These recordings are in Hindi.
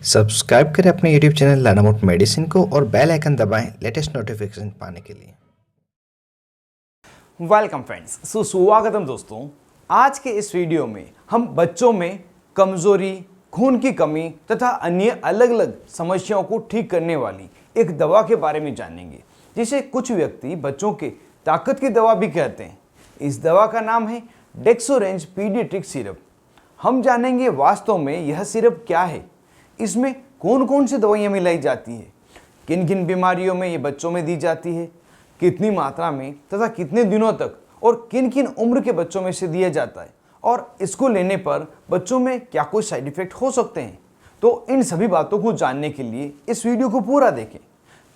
सब्सक्राइब करें अपने YouTube channel learn about medicine को और बेल आइकन दबाएं लेटेस्ट नोटिफिकेशन पाने के लिए। वेलकम फ्रेंड्स, सुस्वागतम दोस्तों। आज के इस वीडियो में हम बच्चों में कमजोरी, खून की कमी तथा अन्य अलग अलग समस्याओं को ठीक करने वाली एक दवा के बारे में जानेंगे, जिसे कुछ व्यक्ति बच्चों के ताकत की दवा भी कहते हैं। इस दवा का नाम है डेक्सोरेंज पीडियाट्रिक सिरप। हम जानेंगे वास्तव में यह सिरप क्या है, इसमें कौन कौन सी दवाइयाँ मिलाई जाती है, किन किन बीमारियों में ये बच्चों में दी जाती है, कितनी मात्रा में तथा कितने दिनों तक और किन किन उम्र के बच्चों में से दिया जाता है, और इसको लेने पर बच्चों में क्या कोई साइड इफेक्ट हो सकते हैं। तो इन सभी बातों को जानने के लिए इस वीडियो को पूरा देखें।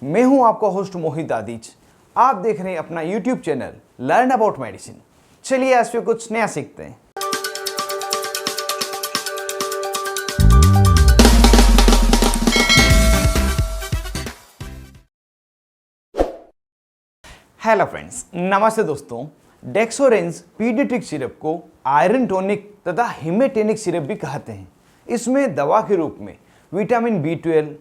मैं हूं आपका होस्ट मोहित आदिज। आप देख रहे हैं अपना YouTube channel learn about medicine. चलिए आज फिर कुछ नया सीखते हैं। हेलो फ्रेंड्स, नमस्ते दोस्तों। डेक्सोरेंज पीडियाट्रिक सिरप को आयरन टॉनिक तथा हिमेटेनिक सिरप भी कहते हैं। इसमें दवा के रूप में vitamin B12,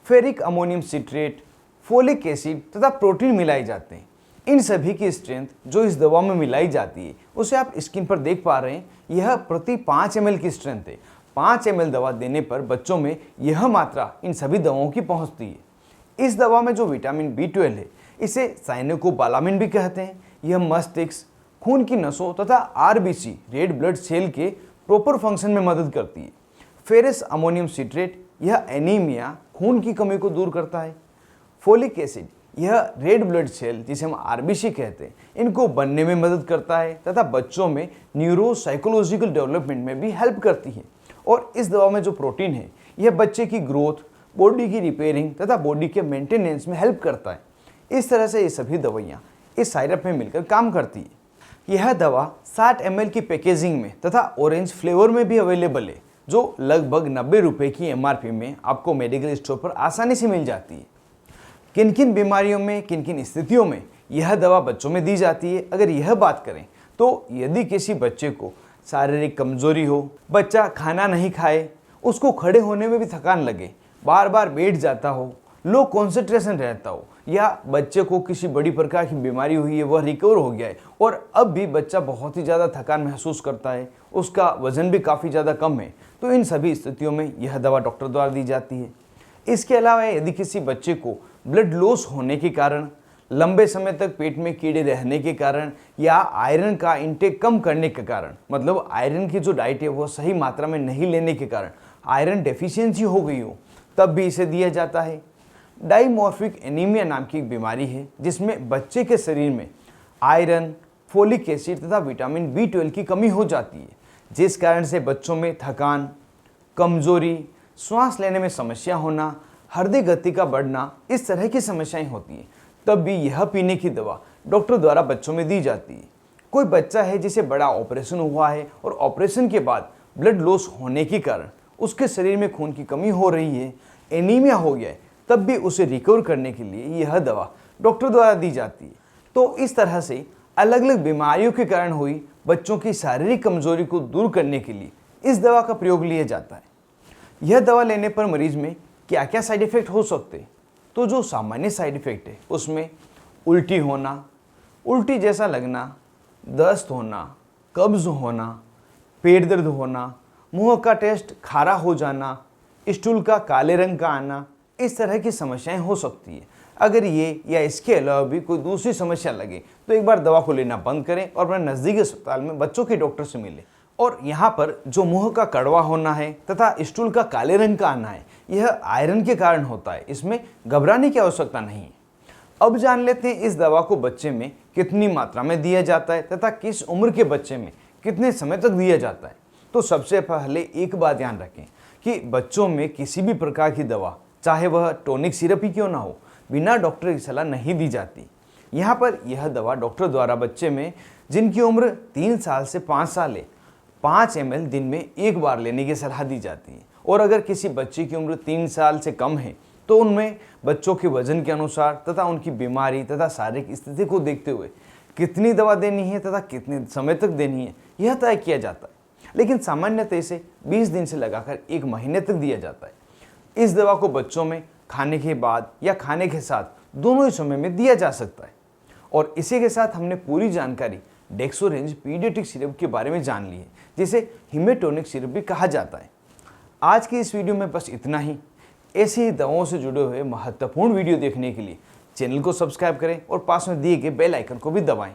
ferric ammonium citrate, folic acid तथा प्रोटीन मिलाए जाते हैं। इन सभी की स्ट्रेंथ जो इस दवा में मिलाई जाती है उसे आप स्क्रीन पर देख पा रहे हैं। यह प्रति 5 ml की स्ट्रेंथ है। 5 ml दवा देने पर बच्चों में यह मात्रा इन सभी दवाओं की पहुंचती है। इस दवा में जो विटामिन B12 है, इसे साइनोकोबालामिन भी कहते हैं। यह मस्तिष्क, खून की नसों तथा RBC रेड ब्लड सेल के प्रॉपर फंक्शन में मदद करती है। फेरस अमोनियम सिट्रेट, यह एनीमिया, खून की कमी को दूर करता है। फोलिक एसिड, यह रेड ब्लड सेल जिसे हम RBC कहते हैं, इनको बनने में मदद करता है तथा बच्चों में न्यूरो साइकोलॉजिकल डेवलपमेंट में भी हेल्प करती है। और इस दवा में जो प्रोटीन है, यह बच्चे की ग्रोथ, बॉडी की रिपेयरिंग तथा बॉडी के मेंटेनेंस में हेल्प करता है। इस तरह से ये सभी दवाइयाँ इस सिरप में मिलकर काम करती है। यह दवा 60 ml की पैकेजिंग में तथा ऑरेंज फ्लेवर में भी अवेलेबल है, जो लगभग 90 रुपये की MRP में आपको मेडिकल स्टोर पर आसानी से मिल जाती है। किन किन बीमारियों में, किन किन स्थितियों में यह दवा बच्चों में दी जाती है, अगर यह बात करें तो यदि किसी बच्चे को शारीरिक कमजोरी हो, बच्चा खाना नहीं खाए, उसको खड़े होने में भी थकान लगे, बार बार बैठ जाता हो, लो कॉन्सेंट्रेशन रहता हो, या बच्चे को किसी बड़ी प्रकार की बीमारी हुई है, वह रिकवर हो गया है और अब भी बच्चा बहुत ही ज़्यादा थकान महसूस करता है, उसका वजन भी काफ़ी ज़्यादा कम है, तो इन सभी स्थितियों में यह दवा डॉक्टर द्वारा दी जाती है। इसके अलावा यदि किसी बच्चे को ब्लड लॉस होने के कारण, लंबे समय तक पेट में कीड़े रहने के कारण या आयरन का इंटेक कम करने के कारण, मतलब आयरन की जो डाइट है वो सही मात्रा में नहीं लेने के कारण आयरन डेफिशिएंसी हो गई हो, तब भी इसे दिया जाता है। डाइमॉर्फिक एनीमिया नाम की एक बीमारी है, जिसमें बच्चे के शरीर में आयरन, फोलिक एसिड तथा विटामिन B12 की कमी हो जाती है, जिस कारण से बच्चों में थकान, कमजोरी, श्वास लेने में समस्या होना, हृदय गति का बढ़ना, इस तरह की समस्याएं होती हैं। तब भी यह पीने की दवा डॉक्टर द्वारा बच्चों में दी जाती है। कोई बच्चा है जिसे बड़ा ऑपरेशन हुआ है और ऑपरेशन के बाद ब्लड लॉस होने के कारण उसके शरीर में खून की कमी हो रही है, एनीमिया हो गया है, तब भी उसे रिकवर करने के लिए यह दवा डॉक्टर द्वारा दी जाती है। तो इस तरह से अलग अलग बीमारियों के कारण हुई बच्चों की शारीरिक कमजोरी को दूर करने के लिए इस दवा का प्रयोग लिया जाता है। यह दवा लेने पर मरीज में क्या क्या साइड इफेक्ट हो सकते हैं, तो जो सामान्य साइड इफेक्ट है उसमें उल्टी होना, उल्टी जैसा लगना, दस्त होना, कब्ज होना, पेट दर्द होना, मुंह का टेस्ट खारा हो जाना, स्टूल का काले रंग का आना, इस तरह की समस्याएं हो सकती है। अगर ये या इसके अलावा भी कोई दूसरी समस्या लगे तो एक बार दवा को लेना बंद करें और अपने नज़दीकी अस्पताल में बच्चों के डॉक्टर से मिलें। और यहाँ पर जो मुंह का कड़वा होना है तथा स्टूल का काले रंग का आना है, यह आयरन के कारण होता है, इसमें घबराने की आवश्यकता नहीं है। अब जान लेते हैं इस दवा को बच्चे में कितनी मात्रा में दिया जाता है तथा किस उम्र के बच्चे में कितने समय तक दिया जाता है। तो सबसे पहले एक बात ध्यान रखें कि बच्चों में किसी भी प्रकार की दवा, चाहे वह टॉनिक सिरप ही क्यों ना हो, बिना डॉक्टर की सलाह नहीं दी जाती। यहाँ पर यह दवा डॉक्टर द्वारा बच्चे में जिनकी उम्र 3 साल से 5 साल है, 5 ml दिन में एक बार लेने की सलाह दी जाती है। और अगर किसी बच्चे की उम्र 3 साल से कम है तो उनमें बच्चों के वजन के अनुसार तथा उनकी बीमारी तथा शारीरिक स्थिति को देखते हुए कितनी दवा देनी है तथा कितने समय तक देनी है, यह तय किया जाता है। लेकिन सामान्यतः इसे 20 दिन से लगाकर 1 महीने तक दिया जाता है। इस दवा को बच्चों में खाने के बाद या खाने के साथ दोनों ही समय में दिया जा सकता है। और इसी के साथ हमने पूरी जानकारी डेक्सोरेंज पीडियाट्रिक सिरप के बारे में जान ली है, जिसे हिमेटोनिक सिरप भी कहा जाता है। आज की इस वीडियो में बस इतना ही। ऐसी ही दवाओं से जुड़े हुए महत्वपूर्ण वीडियो देखने के लिए चैनल को सब्सक्राइब करें और पास में दिए गए बेल आइकन को भी दबाएं।